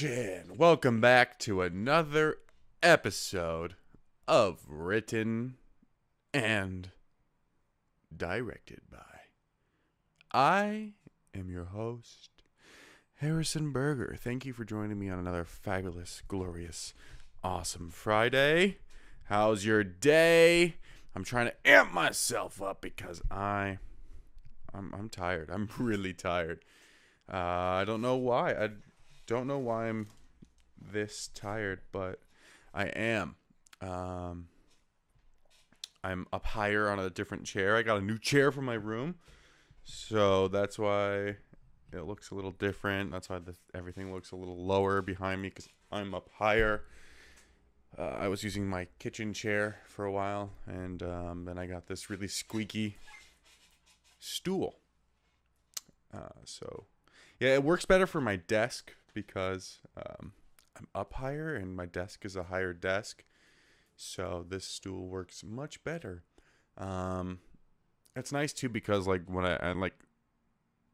And welcome back to another episode of Written and Directed by. I am your host, Harrison Berger. Thank you for joining me on another fabulous, glorious, awesome Friday. How's your day? I'm trying to amp myself up because I'm tired. I'm really tired. I don't know why. I don't know why I'm this tired, but I am. I'm up higher on a different chair. I got a new chair for my room, so that's why it looks a little different. That's why everything looks a little lower behind me, because I'm up higher. I was using my kitchen chair for a while, and then I got this really squeaky stool. So yeah, it works better for my desk because I'm up higher and my desk is a higher desk. So this stool works much better. It's nice too because like when I like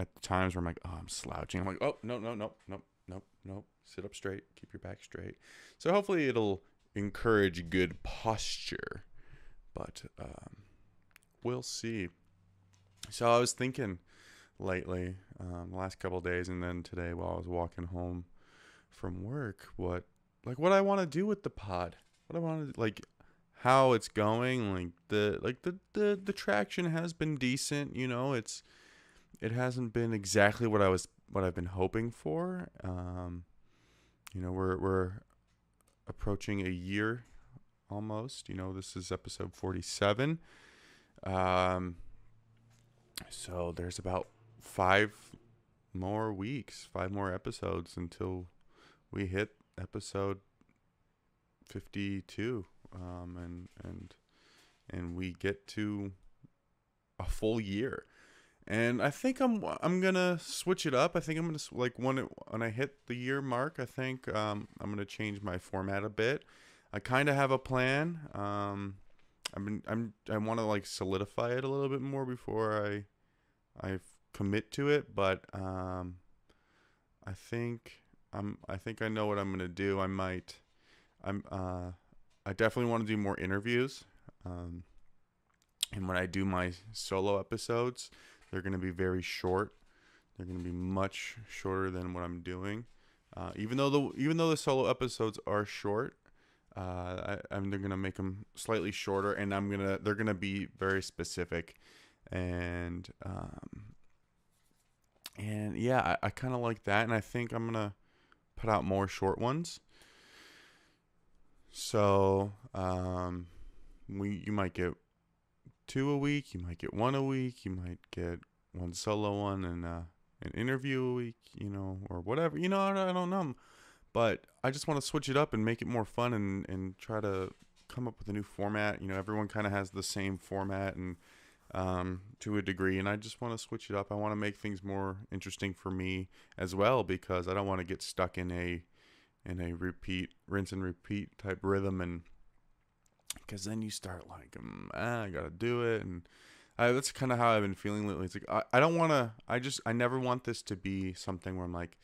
at the times where I'm like, oh, I'm slouching. I'm like, oh, no. Sit up straight. Keep your back straight. So hopefully it'll encourage good posture. But we'll see. So I was thinking lately, the last couple of days, and then today while I was walking home from work, what I want to do with the pod, what I want to how it's going. The traction has been decent, it hasn't been exactly what I've been hoping for. We're approaching a year almost. This is episode 47. So there's about 5 more episodes until we hit episode 52, and we get to a full year. And I think I'm gonna switch it up. I think I'm gonna when I hit the year mark, I think I'm gonna change my format a bit. I kind of have a plan. I want to solidify it a little bit more before I commit to it, but I think I know what I'm gonna do. I definitely want to do more interviews, and when I do my solo episodes, they're gonna be very short. They're gonna be much shorter than what I'm doing. Even though the solo episodes are short, they're gonna make them slightly shorter, and they're gonna be very specific, and yeah, I kind of like that, and I think I'm gonna put out more short ones. So you might get 2 a week, you might get 1 a week, you might get 1 solo one and an interview a week, or whatever. I don't know, but I just want to switch it up and make it more fun and try to come up with a new format. Everyone kind of has the same format and to a degree, and I just want to switch it up. I want to make things more interesting for me as well, because I don't want to get stuck in a rinse and repeat type rhythm, and because then you start I gotta do it, and that's kind of how I've been feeling lately. It's like I don't want to. I never want this to be something where I'm like,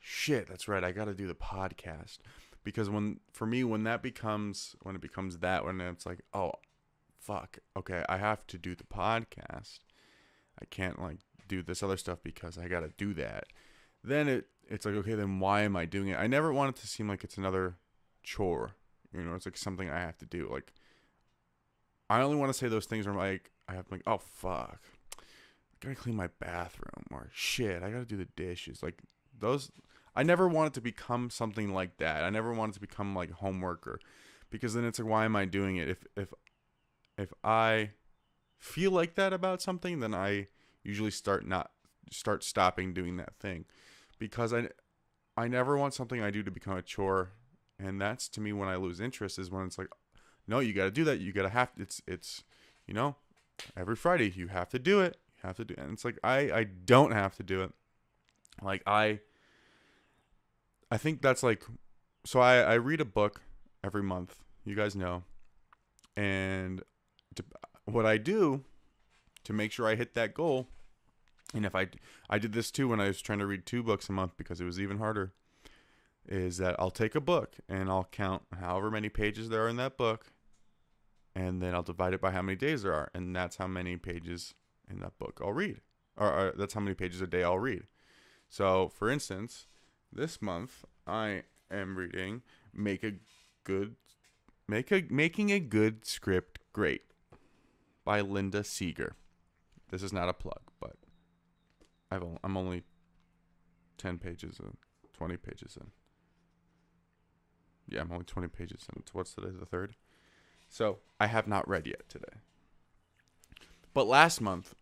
shit, that's right, I gotta do the podcast, because when it becomes that, when it's like, oh fuck, okay, I have to do the podcast, I can't do this other stuff because I gotta do that, then it's like, okay, then why am I doing it? I never want it to seem like it's another chore. It's like something I have to do. I only want to say those things where I have oh fuck, I gotta clean my bathroom, or shit, I gotta do the dishes. Those, I never want it to become something like that. I never want it to become homework, because then it's like, why am I doing it? If I feel like that about something, then I usually start stopping doing that thing, because I never want something I do to become a chore. And that's, to me, when I lose interest, is when it's like, no, you got to do that. You got to have, it's every Friday you have to do it. You have to do it. And it's like, I don't have to do it. I think that's so I read a book every month, you guys know. And what I do to make sure I hit that goal, and if I did this too when I was trying to read 2 books a month, because it was even harder. is that I'll take a book and I'll count however many pages there are in that book, and then I'll divide it by how many days there are, and that's how many pages in that book I'll read, or that's how many pages a day I'll read. So, for instance, this month I am reading Making a Good Script Great by Linda Seeger. This is not a plug, but I'm only 10 pages in, 20 pages in. Yeah, I'm only 20 pages in. So what's today, the 3rd? So I have not read yet today. But last month,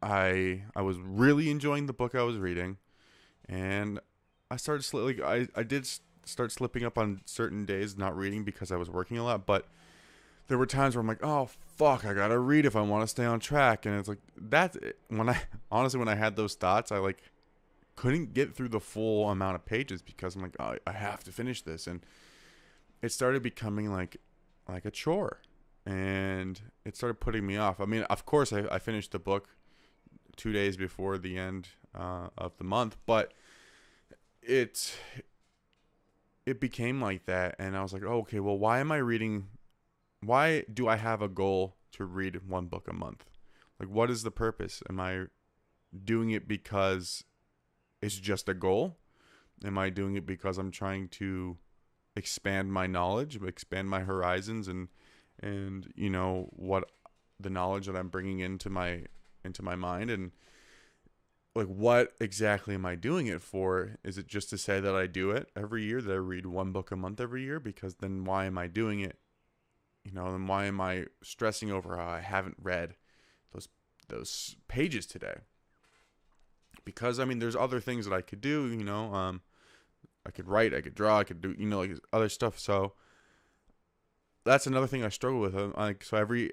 I was really enjoying the book I was reading, and I started I did start slipping up on certain days not reading because I was working a lot, but there were times where I'm like, oh fuck, I gotta read if I want to stay on track. And it's like, that's it. When I had those thoughts, I like couldn't get through the full amount of pages because I'm like, oh, I have to finish this. And it started becoming like a chore, and it started putting me off. I mean, of course I finished the book 2 days before the end of the month, but it became like that. And I was like, oh, okay, well, why do I have a goal to read one book a month? Like, what is the purpose? Am I doing it because it's just a goal? Am I doing it because I'm trying to expand my knowledge, expand my horizons, and you know, what the knowledge that I'm bringing into my mind? And like, what exactly am I doing it for? Is it just to say that I do it every year, that I read one book a month every year? Because then why am I doing it? You know, and why am I stressing over how I haven't read those pages today? Because I mean, there's other things that I could do. You know, I could write, I could draw, I could do, you know, like other stuff. So that's another thing I struggle with. Like, so every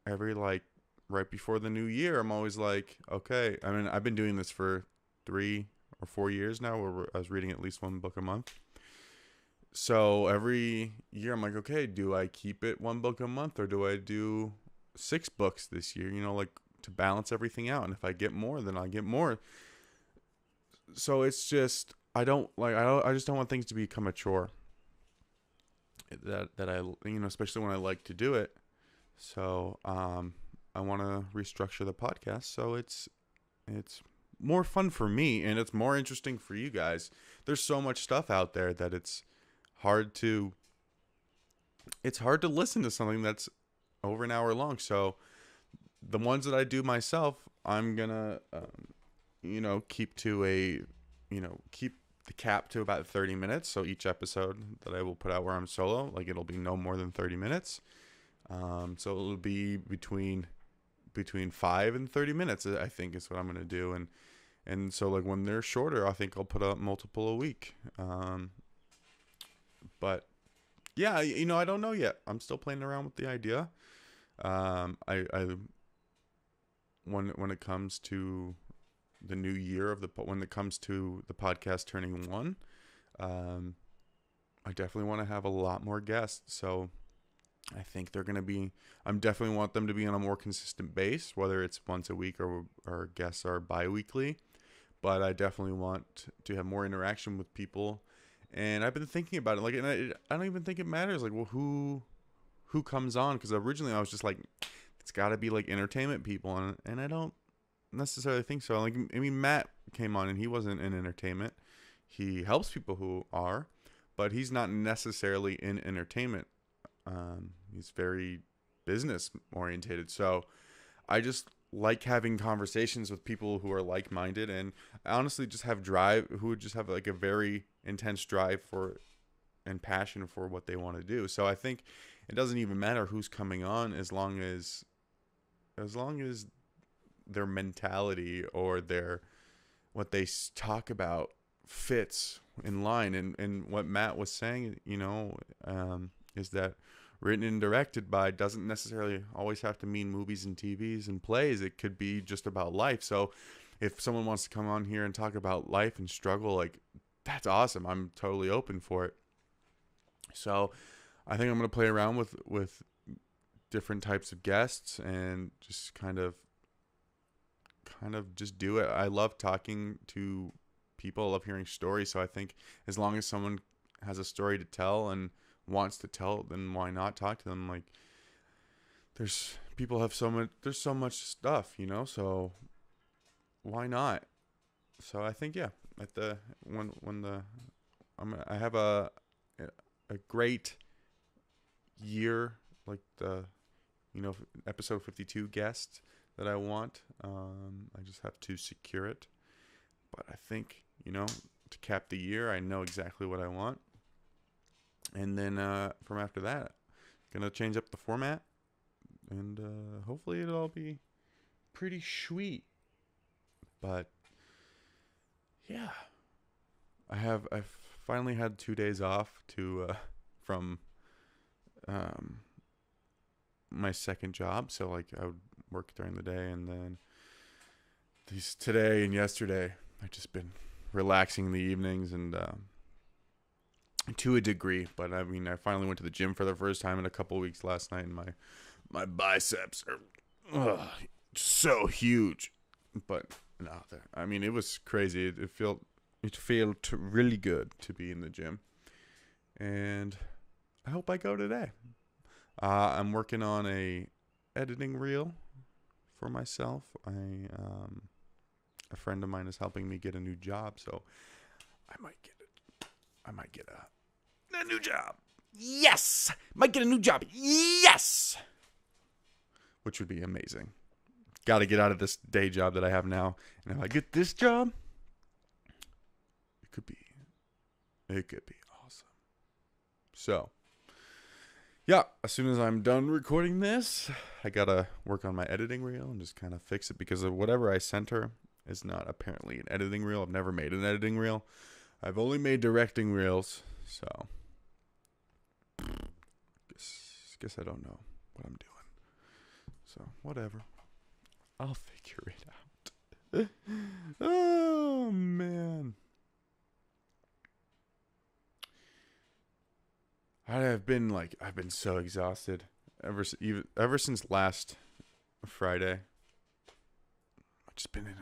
like right before the new year, I'm always like, okay. I mean, I've been doing this for 3 or 4 years now, where I was reading at least one book a month. So every year I'm like, okay, do I keep it one book a month, or do I do 6 books this year? You know, like, to balance everything out. And if I get more, then I get more. So it's just, I just don't want things to become a chore that I, you know, especially when I like to do it. So I want to restructure the podcast so it's more fun for me, and it's more interesting for you guys. There's so much stuff out there that it's hard to listen to something that's over an hour long. So the ones that I do myself, I'm gonna you know, keep the cap to about 30 minutes. So each episode that I will put out where I'm solo, like, it'll be no more than 30 minutes. So it'll be between 5 and 30 minutes, I think, is what I'm gonna do. And so, like, when they're shorter, I think I'll put out multiple a week. But yeah, you know, I don't know yet. I'm still playing around with the idea. When it comes to the new year when it comes to the podcast turning 1, I definitely want to have a lot more guests. So I think I'm definitely want them to be on a more consistent base, whether it's once a week or guests are bi-weekly. But I definitely want to have more interaction with people. And I've been thinking about it, like, and I don't even think it matters, like, well, who comes on? Because originally I was just like, it's got to be like entertainment people, and I don't necessarily think so. Like, I mean, Matt came on and he wasn't in entertainment. He helps people who are, but he's not necessarily in entertainment. He's very business orientated. So I just like having conversations with people who are like-minded, and I honestly just have who just have like a very intense drive for and passion for what they want to do. So I think it doesn't even matter who's coming on, as long as their mentality or what they talk about fits in line. And what Matt was saying, you know, is that written and directed by doesn't necessarily always have to mean movies and TVs and plays. It could be just about life. So if someone wants to come on here and talk about life and struggle, like, that's awesome. I'm totally open for it. So I think I'm going to play around with different types of guests and just kind of just do it. I love talking to people. I love hearing stories. So I think as long as someone has a story to tell and wants to tell it, then why not talk to them? Like, there's so much stuff, so why not? So I think, yeah, at the when the I have a great year, like the episode 52 guest that I want. I just have to secure it, but I think, to cap the year, I know exactly what I want. And then from after that, gonna change up the format, and hopefully it'll all be pretty sweet. But yeah, I've finally had 2 days off from my second job. So like I would work during the day, and then today and yesterday I've just been relaxing in the evenings, and to a degree. But I mean, I finally went to the gym for the first time in a couple weeks last night, and my biceps are so huge. But no, I mean, it was crazy. It felt really good to be in the gym, and I hope I go today. I'm working on a editing reel for myself. A friend of mine is helping me get a new job, so I might get a new job. Yes! Might get a new job. Yes! Which would be amazing. Got to get out of this day job that I have now. And if I get this job, it could be awesome. So, yeah, as soon as I'm done recording this, I got to work on my editing reel and just kind of fix it, because of whatever I sent her is not apparently an editing reel. I've never made an editing reel. I've only made directing reels, so guess I don't know what I'm doing. So whatever, I'll figure it out. Oh man, I've been so exhausted ever since last Friday. I've just been in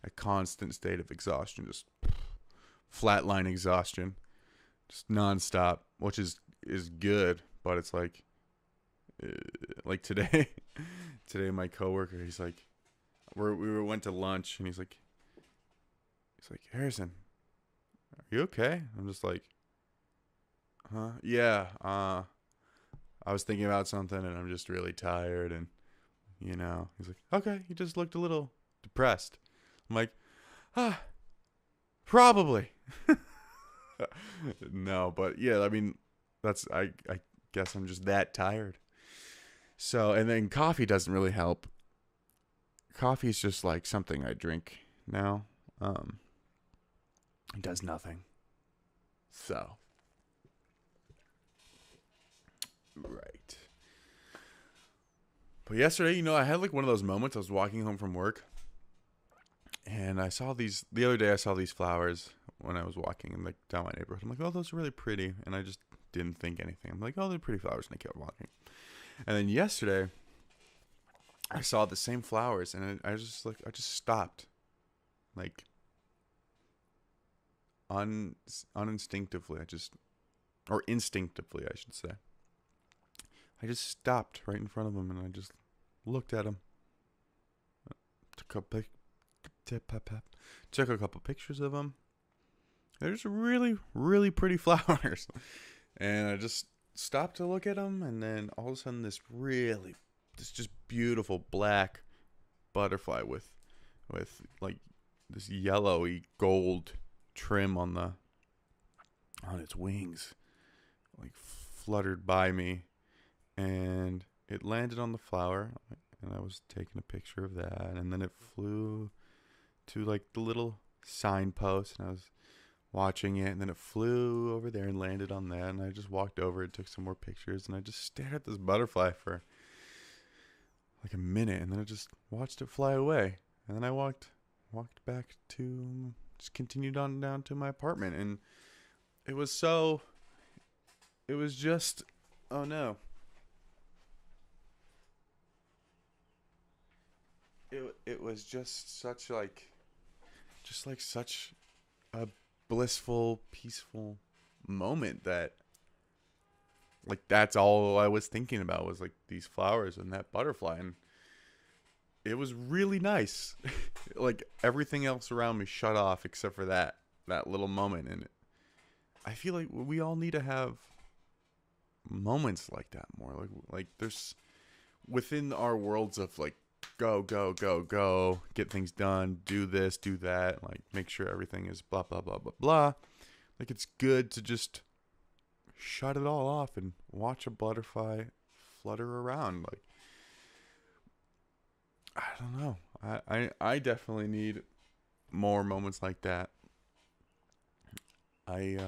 a constant state of exhaustion, just flatline exhaustion, just nonstop, which is good. But it's like today, my coworker, he's like, we went to lunch, and he's like, Harrison, are you okay? I'm just like, huh? Yeah. I was thinking about something, and I'm just really tired, and he's like, okay, you just looked a little depressed. I'm like, probably. No, but yeah, I mean, I guess I'm just that tired. So, and then coffee doesn't really help. Coffee is just like something I drink now. It does nothing. So, right. But yesterday, I had like one of those moments. I was walking home from work, and the other day I saw these flowers when I was walking down my neighborhood. I'm like, oh, those are really pretty. And I just didn't think anything. I'm like, oh, they're pretty flowers. And I kept walking. And then yesterday, I saw the same flowers, and I just stopped. Like, uninstinctively, or instinctively, I should say. I just stopped right in front of them, and I just looked at them. Took a couple pictures of them. They're just really, really pretty flowers. And I just stopped to look at them, and then all of a sudden this just beautiful black butterfly with like this yellowy gold trim on its wings, like fluttered by me, and it landed on the flower, and I was taking a picture of that, and then it flew to like the little signpost, and I was watching it, and then it flew over there and landed on that, and I just walked over and took some more pictures, and I just stared at this butterfly for like a minute, and then I just watched it fly away, and then I walked back to, just continued on down to my apartment, and it was just, oh no, it was just such like just like such a blissful, peaceful moment that like that's all I was thinking about was like these flowers and that butterfly, and it was really nice. Like everything else around me shut off except for that little moment, and I feel like we all need to have moments like that more. Like there's within our worlds of like go go go go, get things done, do this, do that, like make sure everything is blah blah blah blah blah. Like it's good to just shut it all off and watch a butterfly flutter around. Like I don't know. I definitely need more moments like that. I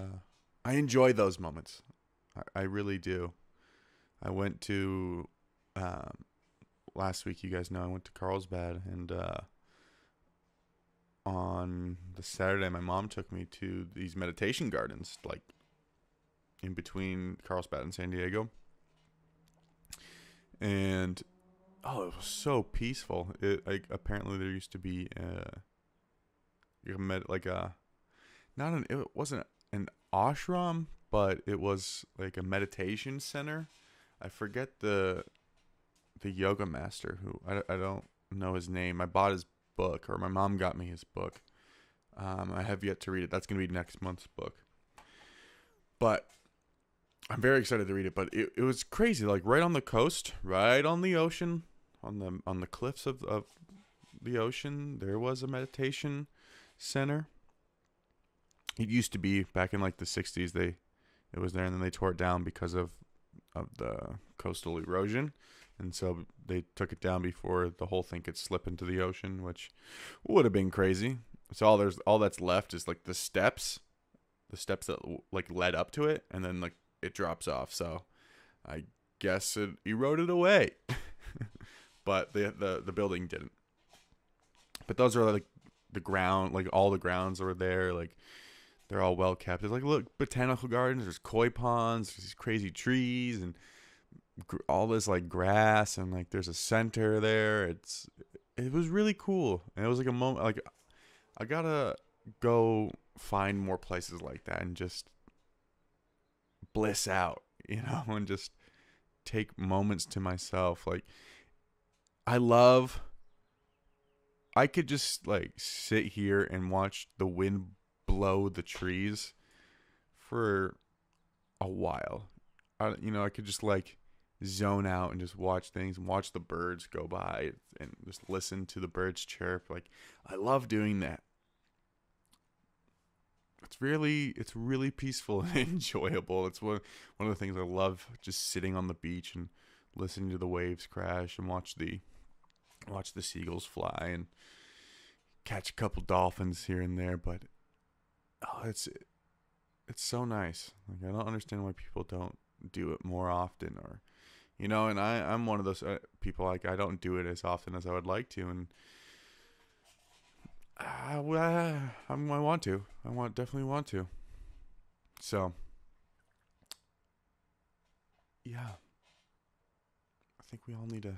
enjoy those moments. I really do. I went to last week. You guys know I went to Carlsbad, and on the Saturday, my mom took me to these meditation gardens, like in between Carlsbad and San Diego, and oh, it was so peaceful. It like apparently there used to be it wasn't an ashram, but it was like a meditation center. I forget the yoga master who I don't know his name. I bought his book, or my mom got me his book. I have yet to read it. That's gonna be next month's book. But I'm very excited to read it. But it was crazy, like right on the coast, right on the ocean, on the cliffs of the ocean. There was a meditation center. It used to be back in like the 60s. It was there, and then they tore it down because of the coastal erosion, and so they took it down before the whole thing could slip into the ocean, which would have been crazy. So all that's left is like the steps that like led up to it, and then like it drops off. So I guess it eroded away, but the building didn't. But those are like the ground, like all the grounds are there, like they're all well kept. There's like look botanical gardens. There's koi ponds. There's these crazy trees and all this like grass, and like there's a center there. It was really cool, and it was like a moment. Like I gotta go find more places like that and just bliss out, and just take moments to myself. Like I could just like sit here and watch the wind blow the trees for a while. I could just like zone out and just watch things and watch the birds go by and just listen to the birds chirp. Like I love doing that. It's really peaceful and enjoyable. It's one of the things I love, just sitting on the beach and listening to the waves crash and watch the seagulls fly and catch a couple dolphins here and there. But it's so nice. Like I don't understand why people don't do it more often, or and I'm one of those people, like I don't do it as often as I would like to, and I want to. Definitely want to. So yeah, I think we all need to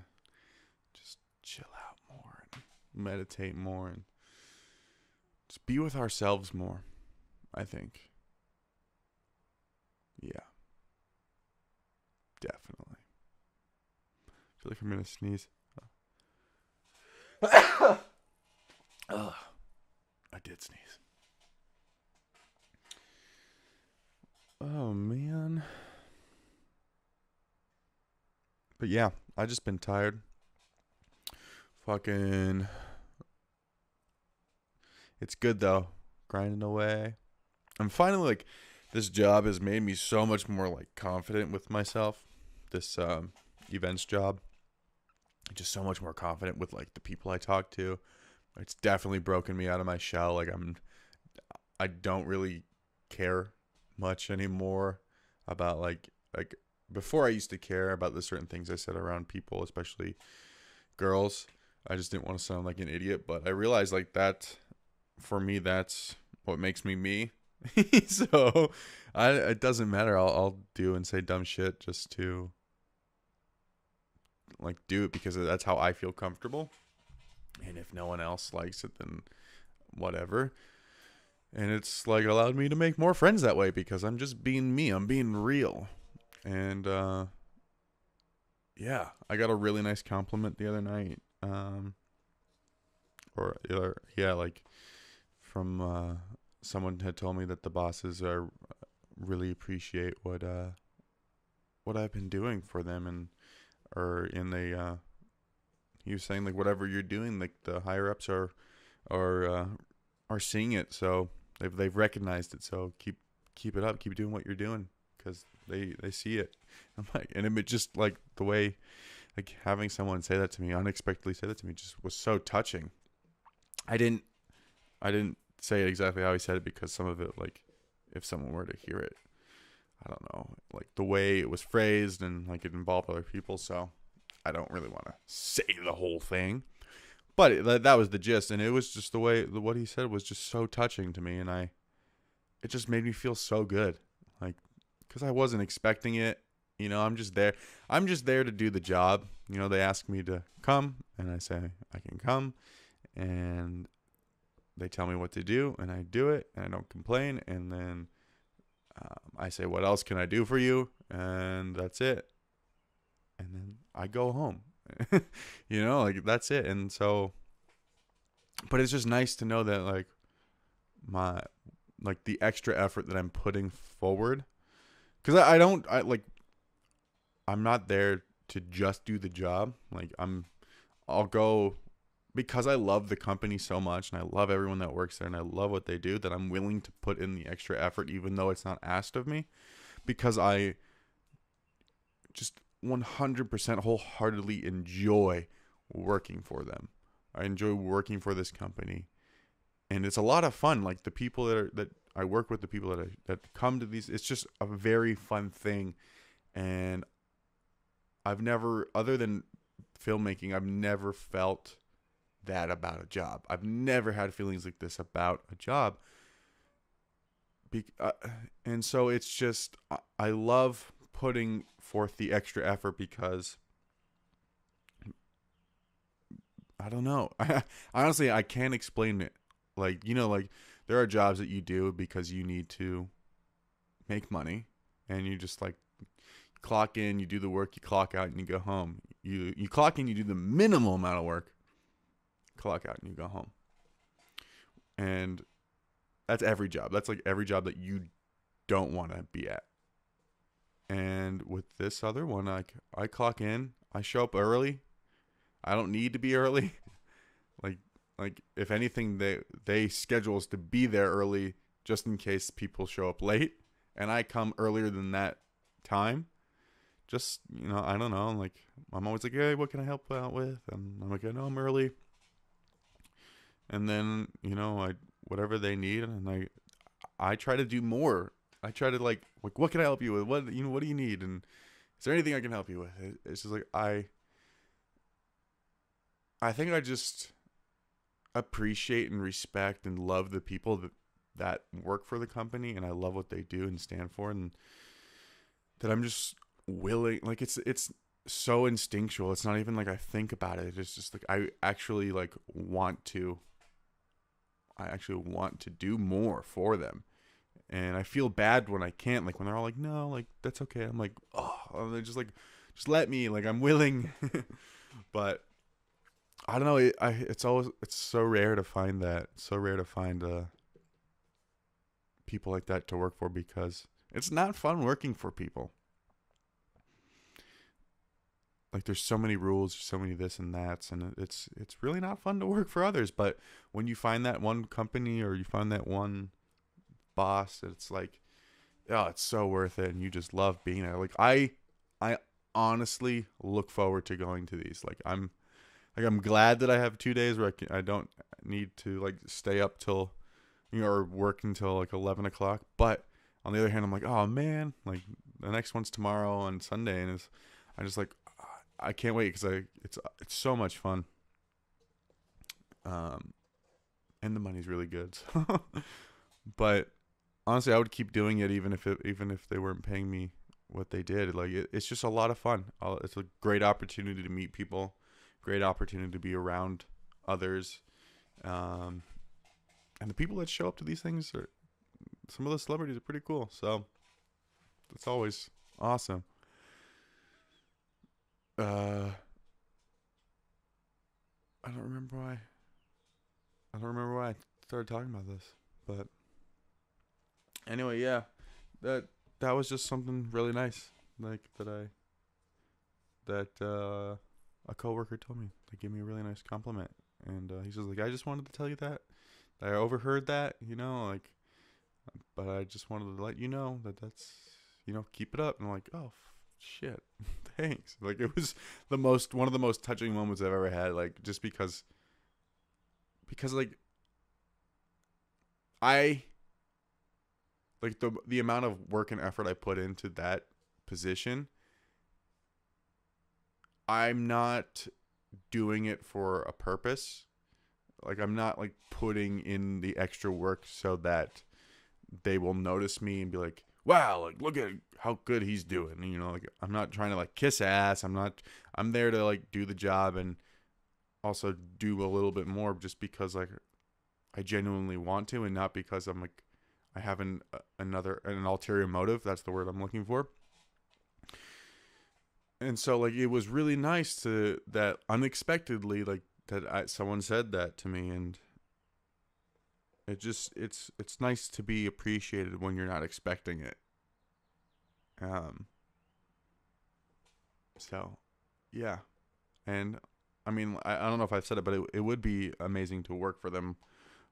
just chill out more and meditate more and just be with ourselves more, I think. Yeah. Definitely. I feel like I'm gonna sneeze. Ugh. I did sneeze. Oh man. But yeah, I just been tired. Fucking. It's good though. Grinding away. I'm finally like, this job has made me so much more like confident with myself. This events job. Just so much more confident with like the people I talk to. It's definitely broken me out of my shell. Like I don't really care much anymore about like before I used to care about the certain things I said around people, especially girls. I just didn't want to sound like an idiot, but I realized like that for me, that's what makes me me. So it doesn't matter. I'll do and say dumb shit just to like do it because that's how I feel comfortable. And if no one else likes it, then whatever. And it's like allowed me to make more friends that way because I'm just being me. I'm being real. And yeah, I got a really nice compliment the other night. Like from someone had told me that the bosses are really appreciate what I've been doing for them, and or in the he was saying like whatever you're doing, like the higher ups are seeing it, so they've recognized it. So keep it up, keep doing what you're doing because they see it. I'm like, and it just like the way like having someone say that to me, unexpectedly say that to me, just was so touching. I didn't say it exactly how he said it because some of it, like if someone were to hear it, I don't know, like the way it was phrased and like it involved other people, so I don't really want to say the whole thing. But that was the gist, and it was just the way what he said was just so touching to me, and it just made me feel so good, like because I wasn't expecting it. You know, I'm just there. I'm just there to do the job. You know, they ask me to come, and I say I can come, and they tell me what to do, and I do it, and I don't complain, and then I say, what else can I do for you? And that's it. And then I go home. You know, like that's it. And so, but it's just nice to know that like the extra effort that I'm putting forward, because I'm not there to just do the job. Like I'll go because I love the company so much and I love everyone that works there and I love what they do, that I'm willing to put in the extra effort even though it's not asked of me, because I just 100% wholeheartedly enjoy working for them. I enjoy working for this company, and it's a lot of fun. Like the people that I work with, the people that come to these, it's just a very fun thing. And I've never, other than filmmaking, I've never felt that about a job. I've never had feelings like this about a job. And so it's just, I love putting forth the extra effort because I don't know. Honestly, I can't explain it. Like, you know, like there are jobs that you do because you need to make money, and you just like clock in, you do the work, you clock out, and you go home. You clock in, you do the minimal amount of work, clock out, and you go home. And that's every job. That's like every job that you don't want to be at. And with this other one, I clock in, I show up early. I don't need to be early. like if anything, they schedule us to be there early just in case people show up late, and I come earlier than that time. Just, you know, I don't know. Like I'm always like, hey, what can I help out with? And I'm like, no, I'm early. And then, you know, whatever they need, and I try to do more. I try to like what can I help you with? What do you need? And is there anything I can help you with? It's just like I think I just appreciate and respect and love the people that work for the company, and I love what they do and stand for, and that I'm just willing. Like it's so instinctual. It's not even like I think about it. It's just like I actually want to do more for them. And I feel bad when I can't, like when they're all like, no, like that's okay. I'm like, oh, they're just like, just let me, like I'm willing. But I don't know. It's so rare to find that. It's so rare to find people like that to work for, because it's not fun working for people. Like there's so many rules, so many this and that's, and it's really not fun to work for others. But when you find that one company or you find that one boss, it's like, oh, it's so worth it, and you just love being there. Like I honestly look forward to going to these. Like I'm glad that I have 2 days where I don't need to like stay up till, you know, or work until like 11 o'clock. But on the other hand, I'm like, oh man, like the next one's tomorrow on Sunday, and I just like, I can't wait because it's so much fun. And the money's really good. So. But honestly, I would keep doing it even if they weren't paying me what they did. Like it's just a lot of fun. It's a great opportunity to meet people, great opportunity to be around others, And the people that show up to these things are, some of the celebrities are pretty cool. So it's always awesome. I don't remember why. I don't remember why I started talking about this, but anyway, yeah, that was just something really nice, like a coworker told me. They gave me a really nice compliment, and he's just like, I just wanted to tell you that. I overheard that, like, but I just wanted to let you know that's, keep it up. And I'm like, oh shit, thanks. Like, it was one of the most touching moments I've ever had. Like, just because like I like the amount of work and effort I put into that position. I'm not doing it for a purpose. Like, I'm not like putting in the extra work so that they will notice me and be like, wow, like, look at how good he's doing. Like, I'm not trying to like kiss ass. I'm there to like do the job and also do a little bit more just because like I genuinely want to, and not because I'm like, I have an ulterior motive. That's the word I'm looking for. And so like, it was really nice that unexpectedly, like, someone said that to me, and it's nice to be appreciated when you're not expecting it. So yeah. And I mean, I don't know if I've said it, but it would be amazing to work for them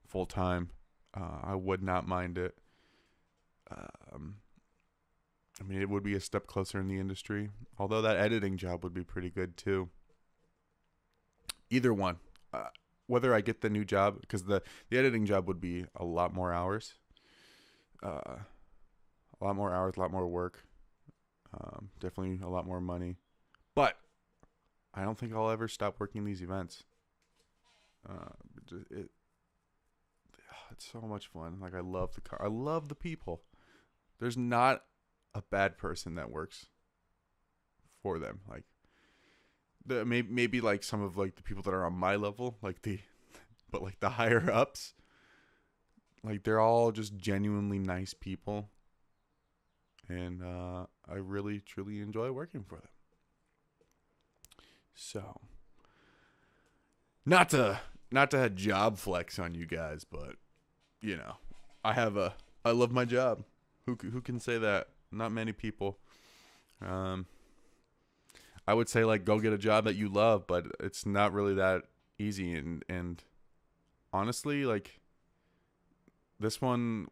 full time. I would not mind it. I mean, it would be a step closer in the industry. Although that editing job would be pretty good too. Either one. Whether I get the new job, because the editing job would be a lot more hours. A lot more hours, a lot more work. Definitely a lot more money. But I don't think I'll ever stop working these events. It's so much fun. Like, I love the car. I love the people. There's not a bad person that works for them. Like, maybe like some of like the people that are on my level, but like the higher ups, like, they're all just genuinely nice people, and I really truly enjoy working for them. So, not to job flex on you guys, but I love my job. Who can say that? Not many people. I would say, like, go get a job that you love, but it's not really that easy. And honestly, like, this wasn't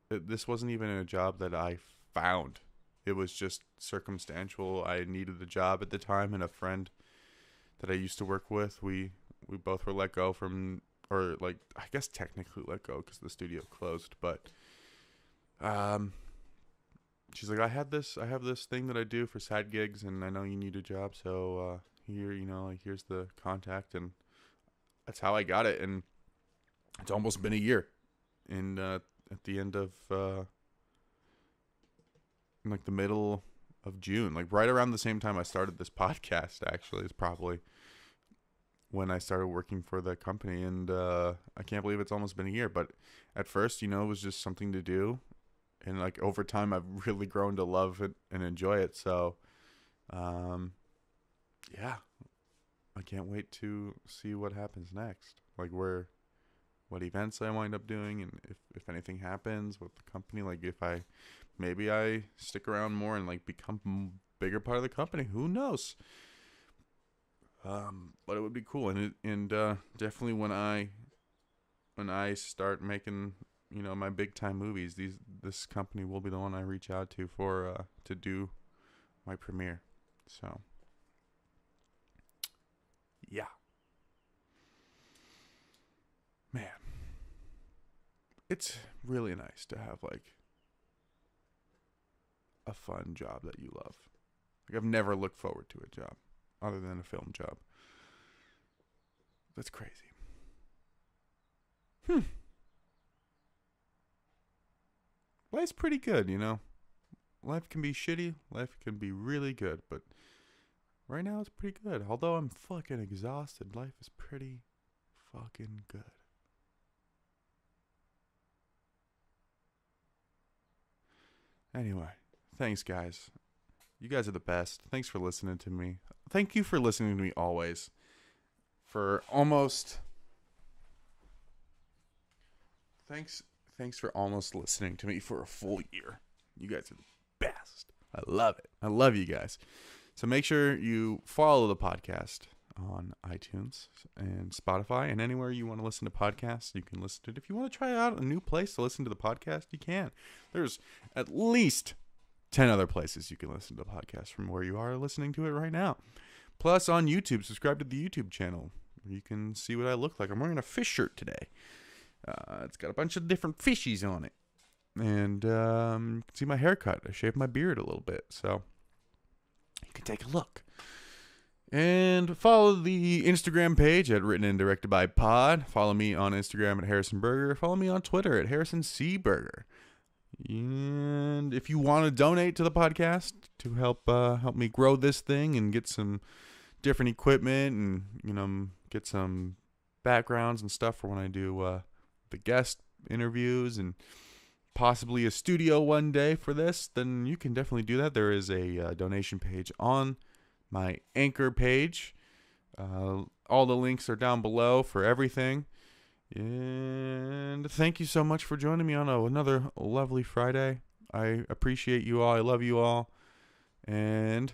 even a job that I found. It was just circumstantial. I needed a job at the time, and a friend that I used to work with, we both were let go from, or like, I guess technically let go because the studio closed, but she's like, I have this thing that I do for side gigs, and I know you need a job, so here, like, here's the contact. And that's how I got it. And it's almost been a year. And at the end of like the middle of June, like right around the same time I started this podcast, actually, is probably when I started working for the company. And I can't believe it's almost been a year. But at first, it was just something to do. And like, over time, I've really grown to love it and enjoy it. So, yeah, I can't wait to see what happens next. Like, what events I wind up doing, and if anything happens with the company. Like, maybe I stick around more and like become a bigger part of the company. Who knows? But it would be cool. And definitely when I start making, my big time movies, this company will be the one I reach out to for to do my premiere. So yeah, man, it's really nice to have like a fun job that you love. Like, I've never looked forward to a job other than a film job. That's crazy. Life's pretty good, Life can be shitty. Life can be really good. But right now it's pretty good. Although I'm fucking exhausted, life is pretty fucking good. Anyway, thanks, guys. You guys are the best. Thanks for listening to me. Thank you for listening to me always. For almost... Thanks for almost listening to me for a full year. You guys are the best. I love it. I love you guys. So make sure you follow the podcast on iTunes and Spotify and anywhere you want to listen to podcasts, you can listen to it. If you want to try out a new place to listen to the podcast, you can. There's at least 10 other places you can listen to the podcast from where you are listening to it right now. Plus on YouTube, subscribe to the YouTube channel. You can see what I look like. I'm wearing a fish shirt today. It's got a bunch of different fishies on it. And you can see my haircut. I shaved my beard a little bit. So you can take a look. And follow the Instagram page at Written and Directed by Pod. Follow me on Instagram at Harrison Burger. Follow me on Twitter at Harrison C. Burger. And if you want to donate to the podcast to help me grow this thing and get some different equipment and get some backgrounds and stuff for when I do the guest interviews and possibly a studio one day for this, then you can definitely do that. There is a donation page on my Anchor page. All the links are down below for everything. And thank you so much for joining me on another lovely Friday. I appreciate you all. I love you all. And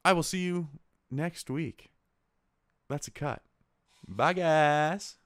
I will see you next week. That's a cut. Bye, guys.